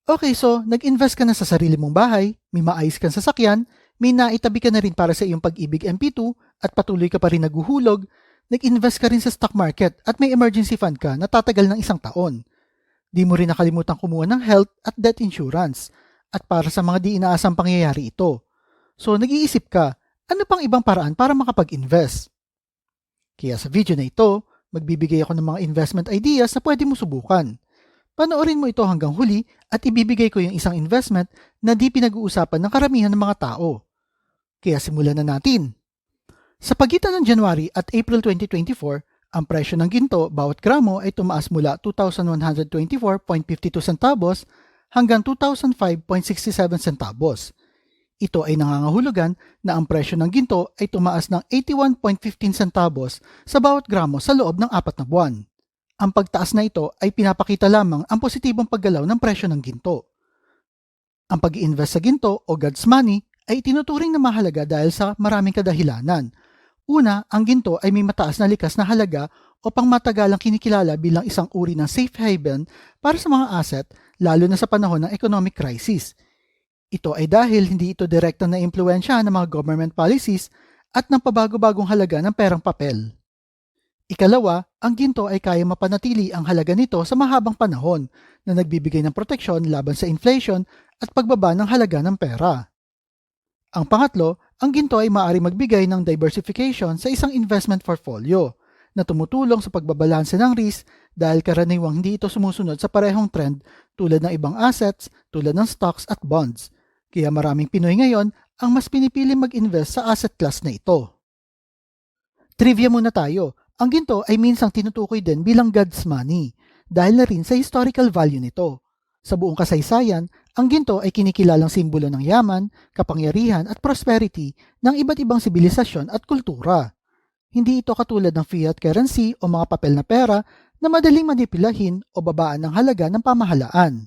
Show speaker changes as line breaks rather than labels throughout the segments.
Okay, so nag-invest ka na sa sarili mong bahay, may maayos kang sasakyan, may naitabi ka na rin para sa iyong pag-ibig MP2 at patuloy ka pa rin naguhulog, nag-invest ka rin sa stock market at may emergency fund ka na tatagal ng 1 taon. Di mo rin nakalimutan kumuha ng health at death insurance at para sa mga di inaasang pangyayari ito. So nag-iisip ka, ano pang ibang paraan para makapag-invest? Kaya sa video na ito, magbibigay ako ng mga investment ideas na pwede mo subukan. Panoorin mo ito hanggang huli at ibibigay ko yung isang investment na di pinag-uusapan ng karamihan ng mga tao. Kaya simulan na natin. Sa pagitan ng January at April 2024, ang presyo ng ginto bawat gramo ay tumaas mula 2,124.52 centavos hanggang 2,005.67 centavos. Ito ay nangangahulugan na ang presyo ng ginto ay tumaas ng 81.15 centavos sa bawat gramo sa loob ng 4 na buwan. Ang pagtaas na ito ay pinapakita lamang ang positibong paggalaw ng presyo ng ginto. Ang pag-i-invest sa ginto o God's money ay tinuturing na mahalaga dahil sa maraming kadahilanan. Una, ang ginto ay may mataas na likas na halaga o pangmatagalang kinikilala bilang isang uri ng safe haven para sa mga asset lalo na sa panahon ng economic crisis. Ito ay dahil hindi ito direktang na impluwensyahan ng mga government policies at ng pabago-bagong halaga ng perang papel. Ikalawa, ang ginto ay kaya mapanatili ang halaga nito sa mahabang panahon na nagbibigay ng proteksyon laban sa inflation at pagbaba ng halaga ng pera. Ang pangatlo, ang ginto ay maaari magbigay ng diversification sa isang investment portfolio na tumutulong sa pagbabalanse ng risk dahil karaniwang hindi ito sumusunod sa parehong trend tulad ng ibang assets tulad ng stocks at bonds. Kaya maraming Pinoy ngayon ang mas pinipili mag-invest sa asset class na ito. Trivia muna tayo. Ang ginto ay minsang tinutukoy din bilang God's money dahil na rin sa historical value nito. Sa buong kasaysayan, ang ginto ay kinikilalang simbolo ng yaman, kapangyarihan at prosperity ng iba't ibang sibilisasyon at kultura. Hindi ito katulad ng fiat currency o mga papel na pera na madaling manipulahin o babaan ng halaga ng pamahalaan.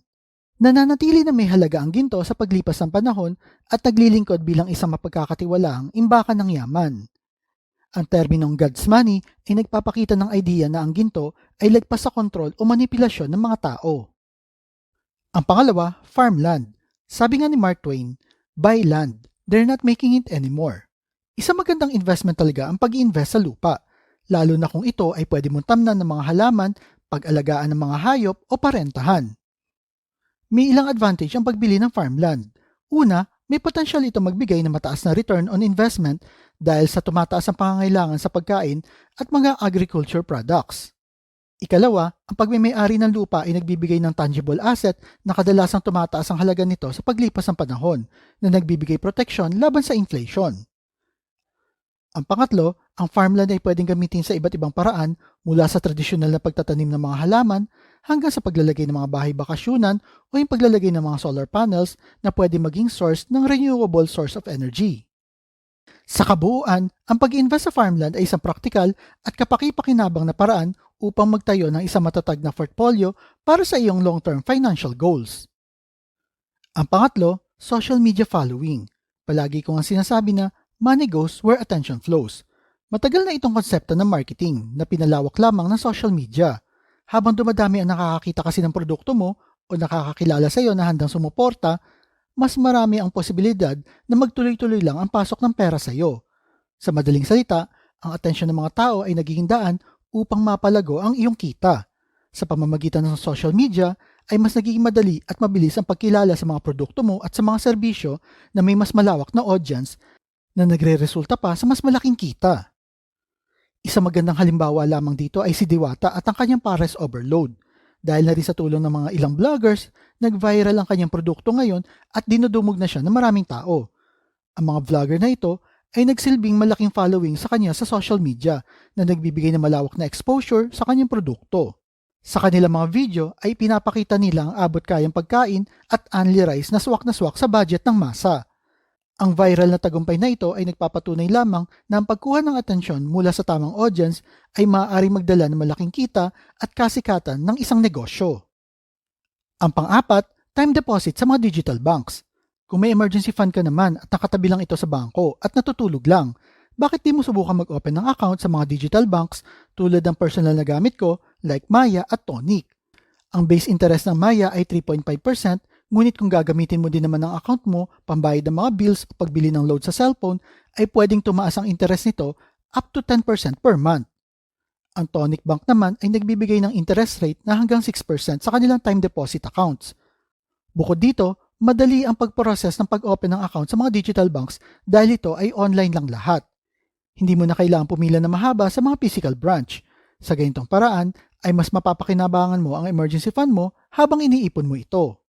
Nananatili na may halaga ang ginto sa paglipas ng panahon at naglilingkod bilang isang mapagkakatiwalaang imbakan ng yaman. Ang terminong God's money ay nagpapakita ng idea na ang ginto ay lagpas sa kontrol o manipulasyon ng mga tao. Ang pangalawa, farmland. Sabi nga ni Mark Twain, buy land, they're not making it anymore. Isang magandang investment talaga ang pag-i-invest sa lupa, lalo na kung ito ay pwede mong tamnan ng mga halaman, pag-alagaan ng mga hayop o parentahan. May ilang advantage ang pagbili ng farmland. Una, may potensyal ito magbigay ng mataas na return on investment dahil sa tumataas ang pangangailangan sa pagkain at mga agriculture products. Ikalawa, ang pagmimay-ari ng lupa ay nagbibigay ng tangible asset na kadalasang tumataas ang halaga nito sa paglipas ng panahon na nagbibigay proteksyon laban sa inflation. Ang pangatlo, ang farmland ay pwedeng gamitin sa iba't ibang paraan mula sa tradisyonal na pagtatanim ng mga halaman hanggang sa paglalagay ng mga bahay bakasyunan o yung paglalagay ng mga solar panels na pwede maging source ng renewable source of energy. Sa kabuuan, ang pag-invest sa farmland ay isang praktikal at kapaki-pakinabang na paraan upang magtayo ng isang matatag na portfolio para sa iyong long-term financial goals. Ang pangatlo, social media following. Palagi ko nga sinasabi na money goes where attention flows. Matagal na itong konsepto ng marketing na pinalawak lamang ng social media. Habang dumadami ang nakakakita kasi ng produkto mo o nakakakilala sa iyo na handang sumuporta, mas marami ang posibilidad na magtuloy-tuloy lang ang pasok ng pera sa iyo. Sa madaling salita, ang atensyon ng mga tao ay nagiging daan upang mapalago ang iyong kita. Sa pamamagitan ng social media, ay mas nagiging madali at mabilis ang pagkilala sa mga produkto mo at sa mga serbisyo na may mas malawak na audience na nagre-resulta pa sa mas malaking kita. Isang magandang halimbawa lamang dito ay si Diwata at ang kanyang pares overload. Dahil na rin sa tulong ng mga ilang vloggers, nag-viral ang kanyang produkto ngayon at dinudumog na siya ng maraming tao. Ang mga vlogger na ito ay nagsilbing malaking following sa kanya sa social media na nagbibigay ng malawak na exposure sa kanyang produkto. Sa kanilang mga video ay pinapakita nila ang abot kayang pagkain at only rice na swak sa budget ng masa. Ang viral na tagumpay na ito ay nagpapatunay lamang na ang pagkuha ng atensyon mula sa tamang audience ay maaaring magdala ng malaking kita at kasikatan ng isang negosyo. Ang pang-apat, time deposit sa mga digital banks. Kung may emergency fund ka naman at nakatabi lang ito sa bangko at natutulog lang, bakit di mo subukan mag-open ng account sa mga digital banks tulad ng personal na gamit ko like Maya at Tonic? Ang base interest ng Maya ay 3.5% Ngunit kung gagamitin mo din naman ang account mo, pambayad ng mga bills o pagbili ng load sa cellphone, ay pwedeng tumaas ang interest nito up to 10% per month. Ang Tonic Bank naman ay nagbibigay ng interest rate na hanggang 6% sa kanilang time deposit accounts. Bukod dito, madali ang pag-process ng pag-open ng account sa mga digital banks dahil ito ay online lang lahat. Hindi mo na kailangan pumila na mahaba sa mga physical branch. Sa ganitong paraan, ay mas mapapakinabangan mo ang emergency fund mo habang iniipon mo ito.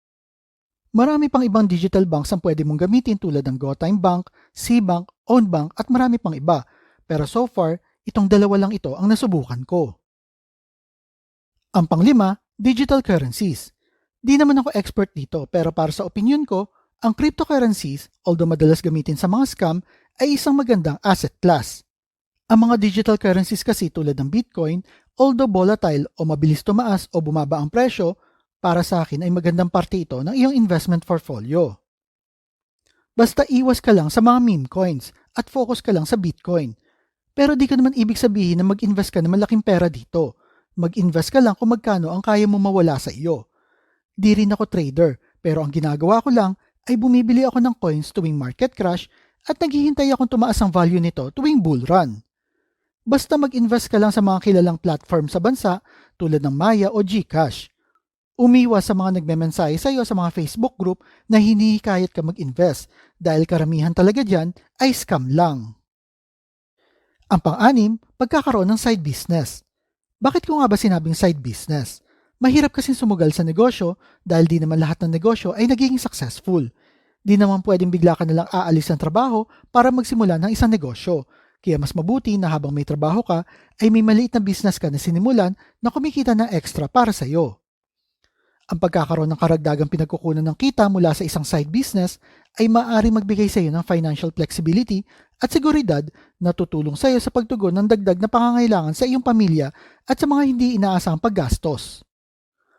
Marami pang ibang digital banks ang pwede mong gamitin tulad ng GoTime Bank, C-Bank, OwnBank at marami pang iba. Pero so far, itong dalawa lang ito ang nasubukan ko. Ang panglima, digital currencies. Di naman ako expert dito pero para sa opinion ko, ang cryptocurrencies, although madalas gamitin sa mga scam, ay isang magandang asset class. Ang mga digital currencies kasi tulad ng Bitcoin, although volatile o mabilis tumaas o bumaba ang presyo, para sa akin ay magandang parte ito ng iyong investment portfolio. Basta iwas ka lang sa mga meme coins at focus ka lang sa Bitcoin. Pero di ka naman ibig sabihin na mag-invest ka ng malaking pera dito. Mag-invest ka lang kung magkano ang kaya mo mawala sa iyo. Di rin ako trader, pero ang ginagawa ko lang ay bumibili ako ng coins tuwing market crash at naghihintay akong tumaas ang value nito tuwing bull run. Basta mag-invest ka lang sa mga kilalang platform sa bansa tulad ng Maya o GCash. Umiwas sa mga nagmemensahe sa iyo sa mga Facebook group na hinihikayat ka mag-invest dahil karamihan talaga dyan ay scam lang. Ang pang-anim, pagkakaroon ng side business. Bakit ko nga ba sinabing side business? Mahirap kasing sumugal sa negosyo dahil di naman lahat ng negosyo ay nagiging successful. Di naman pwedeng bigla ka nalang aalis ng trabaho para magsimula ng isang negosyo. Kaya mas mabuti na habang may trabaho ka ay may maliit na business ka na sinimulan na kumikita ng extra para sa iyo. Ang pagkakaroon ng karagdagang pinagkukunan ng kita mula sa isang side business ay maaari magbigay sa iyo ng financial flexibility at seguridad na tutulong sa iyo sa pagtugon ng dagdag na pangangailangan sa iyong pamilya at sa mga hindi inaasahang paggastos.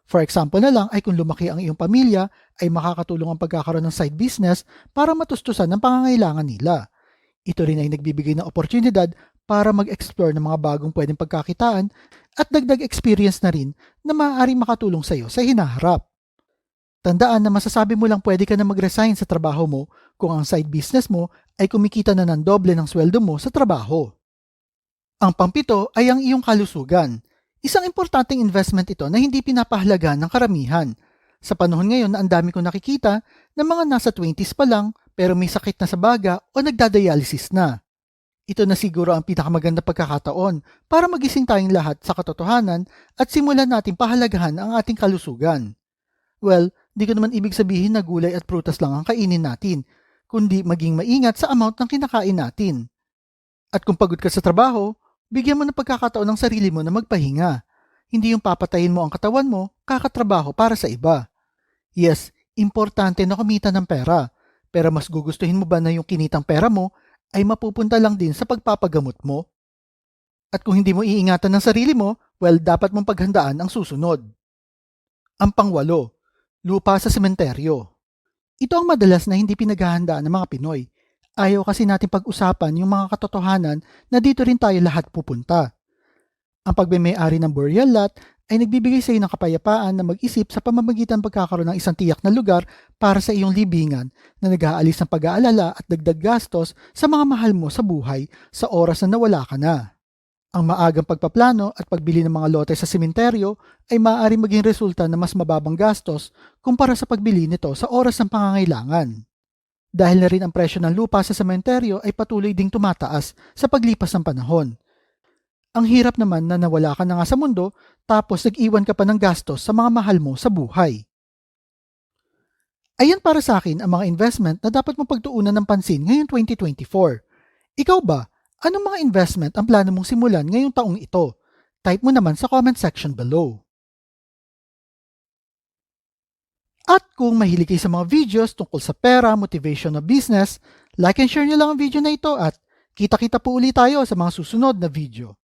For example na lang ay kung lumaki ang iyong pamilya ay makakatulong ang pagkakaroon ng side business para matustusan ang pangangailangan nila. Ito rin ay nagbibigay ng oportunidad para mag-explore ng mga bagong pwedeng pagkakitaan at dagdag experience na rin na maaaring makatulong sa iyo sa hinaharap. Tandaan na masasabi mo lang pwede ka na mag-resign sa trabaho mo kung ang side business mo ay kumikita na ng doble ng sweldo mo sa trabaho. Ang pangpito ay ang iyong kalusugan. Isang importanteng investment ito na hindi pinapahalagaan ng karamihan. Sa panahon ngayon na ang dami kong nakikita na mga nasa 20s pa lang pero may sakit na sa baga o nagdadialysis na. Ito na siguro ang pinakamaganda pagkakataon para magising tayong lahat sa katotohanan at simulan natin pahalagahan ang ating kalusugan. Well, di ko naman ibig sabihin na gulay at prutas lang ang kainin natin, kundi maging maingat sa amount ng kinakain natin. At kung pagod ka sa trabaho, bigyan mo ng pagkakataon ng sarili mo na magpahinga. Hindi yung papatayin mo ang katawan mo, kakatrabaho para sa iba. Yes, importante na kumita ng pera, pero mas gugustuhin mo ba na yung kinitang pera mo ay mapupunta lang din sa pagpapagamot mo? At kung hindi mo iingatan ng sarili mo, well, dapat mong paghandaan ang susunod. Ang pangwalo, lupa sa sementeryo. Ito ang madalas na hindi pinaghahandaan ng mga Pinoy. Ayaw kasi natin pag-usapan yung mga katotohanan na dito rin tayo lahat pupunta. Ang pagme-may-ari ng burial lot ay nagbibigay sa iyo ng kapayapaan na mag-isip sa pamamagitan pagkakaroon ng isang tiyak na lugar para sa iyong libingan na nag-aalis ng pag-aalala at dagdag gastos sa mga mahal mo sa buhay sa oras na nawala ka na. Ang maagang pagpaplano at pagbili ng mga lote sa sementeryo ay maaari maging resulta na mas mababang gastos kumpara sa pagbili nito sa oras ng pangangailangan. Dahil na rin ang presyo ng lupa sa sementeryo ay patuloy ding tumataas sa paglipas ng panahon. Ang hirap naman na nawala ka na nga sa mundo tapos nag-iwan ka pa ng gastos sa mga mahal mo sa buhay. Ayan para sa akin ang mga investment na dapat mong pagtuunan ng pansin ngayong 2024. Ikaw ba? Anong mga investment ang plano mong simulan ngayong taong ito? Type mo naman sa comment section below. At kung mahilig kayo sa mga videos tungkol sa pera, motivation na business, like and share nyo lang ang video na ito at kita-kita po ulit tayo sa mga susunod na video.